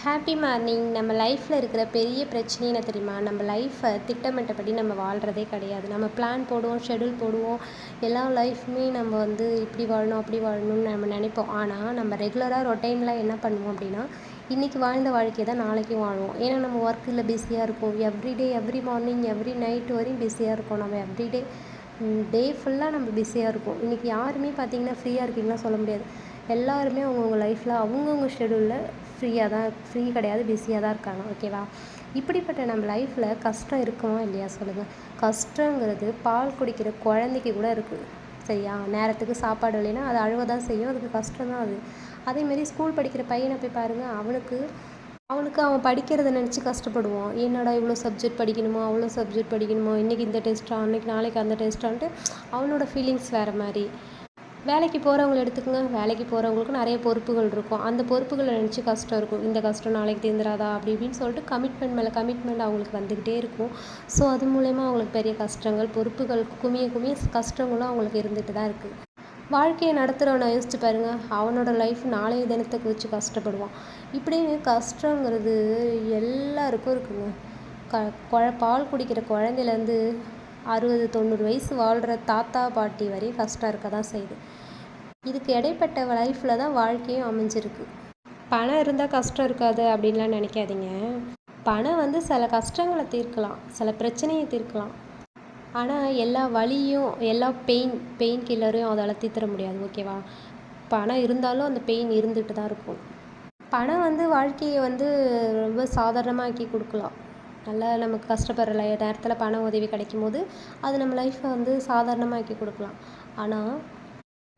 Happy morning. நம்ம லைஃப்பில் இருக்கிற பெரிய பிரச்சனை என்ன தெரியுமா? நம்ம லைஃப்பை திட்டமிட்டபடி நம்ம வாழ்கிறதே கிடையாது. நம்ம பிளான் போடுவோம், ஷெடியூல் போடுவோம். எல்லா லைஃப்புமே நம்ம இப்படி வாழணும் அப்படி வாழணும்னு நம்ம நினைப்போம். ஆனால் நம்ம ரெகுலராக ரொட்டைனில் என்ன பண்ணுவோம் அப்படின்னா, இன்றைக்கி வாழ்ந்த வாழ்க்கையை தான் நாளைக்கும் வாழ்வோம். ஏன்னா நம்ம ஒர்க்கில் பிஸியாக இருக்கும். Everyday every morning every night வரையும் பிஸியாக இருக்கும். நம்ம எவ்ரிடே டே ஃபுல்லாக நம்ம பிஸியாக இருக்கும். இன்றைக்கி யாருமே பார்த்திங்கன்னா ஃப்ரீயாக இருக்கீங்களா சொல்ல முடியாது. எல்லாருமே அவங்கவுங்க லைஃப்பில் அவங்கவுங்க ஷெடியூலில் ஃப்ரீ கிடையாது, பிஸியாக தான் இருக்காங்க. ஓகேவா? இப்படிப்பட்ட நம்ம லைஃப்பில் கஷ்டம் இருக்குமா இல்லையா சொல்லுங்கள்? கஷ்டங்கிறது பால் குடிக்கிற குழந்தைக்கு கூட இருக்குது. சரியா? நேரத்துக்கு சாப்பாடு இல்லைன்னா அது அழுவ தான் செய்யும். அதுக்கு கஷ்டம் தான் அது. அதேமாரி ஸ்கூல் படிக்கிற பையனை போய் பாருங்கள். அவனுக்கு அவன் படிக்கிறத நினச்சி கஷ்டப்படுவான். என்னடா இவ்வளோ சப்ஜெக்ட் படிக்கணுமா, அவ்வளோ சப்ஜெக்ட் படிக்கணுமா, இன்றைக்கி இந்த டெஸ்ட்டா, நாளைக்கு அந்த டெஸ்ட்டான்ட்டு அவனோட ஃபீலிங்ஸ் வேறு மாதிரி. வேலைக்கு போகிறவங்கள எடுத்துக்கோங்க. வேலைக்கு போகிறவங்களுக்கு நிறைய பொறுப்புகள் இருக்கும். அந்த பொறுப்புகளை நினச்சி கஷ்டம் இருக்கும். இந்த கஷ்டம் நாளைக்கு தீர்ந்துராதா அப்படி இப்படின்னு சொல்லிட்டு கமிட்மெண்ட் மேலே கமிட்மெண்ட் அவங்களுக்கு வந்துக்கிட்டே இருக்கும். ஸோ அது மூலயமா அவங்களுக்கு பெரிய கஷ்டங்கள், பொறுப்புகள் குமிய கஷ்டங்களும் அவங்களுக்கு இருந்துகிட்டு தான் இருக்குது. வாழ்க்கையை நடத்துகிறவனை யோசிச்சு பாருங்கள். அவனோட லைஃப் நாளைய தினத்தை குறித்து கஷ்டப்படுவான். இப்படின்னு கஷ்டங்கிறது எல்லாருக்கும் இருக்குங்க. பால் குடிக்கிற குழந்தையிலேருந்து 60-90 வயசு வாழ்கிற தாத்தா பாட்டி வரையும் கஷ்டம் இருக்க தான் செய்யுது. இதுக்கு இடைப்பட்ட லைஃப்பில் தான் வாழ்க்கையும் அமைஞ்சிருக்கு. பணம் இருந்தால் கஷ்டம் இருக்காது அப்படின்லாம் நினைக்காதீங்க. பணம் சில கஷ்டங்களை தீர்க்கலாம், சில பிரச்சனையை தீர்க்கலாம். ஆனால் எல்லா வலியும் எல்லா பெயின் கில்லரையும் அதால் தீர்த்துற முடியாது. ஓகேவா? பணம் இருந்தாலும் அந்த பெயின் இருந்துகிட்டு தான் இருக்கும். பணம் வாழ்க்கையை ரொம்ப சாதாரணமாக்கி கொடுக்கலாம். நல்லா நமக்கு கஷ்டப்படுற நேரத்தில் பண உதவி கிடைக்கும் போது அது நம்ம லைஃப்பை சாதாரணமாக்கி கொடுக்கலாம். ஆனால்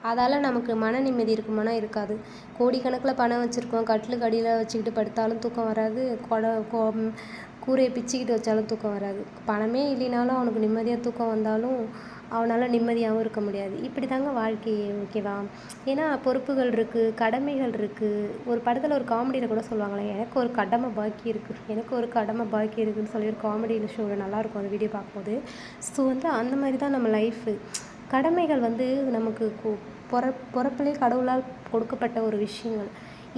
அதால் நமக்கு மன நிம்மதி இருக்குமானா இருக்காது. கோடிக்கணக்கில் பணம் வச்சுருக்கோம், கட்டிலுக்கு அடியில் வச்சுக்கிட்டு படுத்தாலும் தூக்கம் வராது, கூரையை பிச்சுக்கிட்டு வச்சாலும் தூக்கம் வராது. பணமே இல்லைனாலும் அவனுக்கு நிம்மதியாக தூக்கம் வந்தாலும் அவனால் நிம்மதியாகவும் இருக்க முடியாது. இப்படி தாங்க வாழ்க்கையே. ஓகேவா? ஏன்னா பொறுப்புகள் இருக்குது, கடமைகள் இருக்குது. ஒரு படத்தில் ஒரு காமெடியில் கூட சொல்லுவாங்களே, எனக்கு ஒரு கடமை பாக்கி இருக்குதுன்னு சொல்லி ஒரு காமெடியில் ஷோவில் நல்லாயிருக்கும் அந்த வீடியோ பார்க்கும்போது. ஸோ அந்த மாதிரி தான் நம்ம லைஃபு. கடமைகள் நமக்கு பிறப்புலே கடவுளால் கொடுக்கப்பட்ட ஒரு விஷயங்கள்.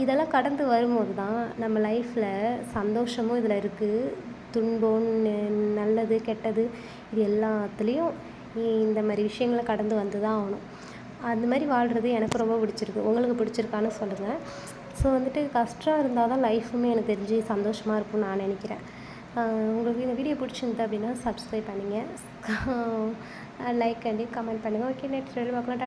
இதெல்லாம் கடந்து வரும்போது தான் நம்ம லைஃப்பில் சந்தோஷமும் இதில் இருக்குது, துன்பம், நல்லது கெட்டது, இது எல்லாத்துலேயும் இந்த மாதிரி விஷயங்களை கடந்து வந்து தான் ஆகணும். அந்த மாதிரி வாழ்கிறது எனக்கு ரொம்ப பிடிச்சிருக்கு. உங்களுக்கு பிடிச்சிருக்கான்னு சொல்லுங்கள். ஸோ கஷ்டம் இருந்தால் தான் லைஃபுமே எனக்கு தெரிஞ்சு சந்தோஷமாக இருக்கும்னு நான் நினைக்கிறேன். உங்களுக்கு இந்த வீடியோ பிடிச்சிருந்தது அப்படின்னா சப்ஸ்கிரைப் பண்ணுங்கள், லைக் பண்ணி கமெண்ட் பண்ணுங்கள். ஓகே, நெக்ஸ்ட் வீடியோ பார்க்கலாம்.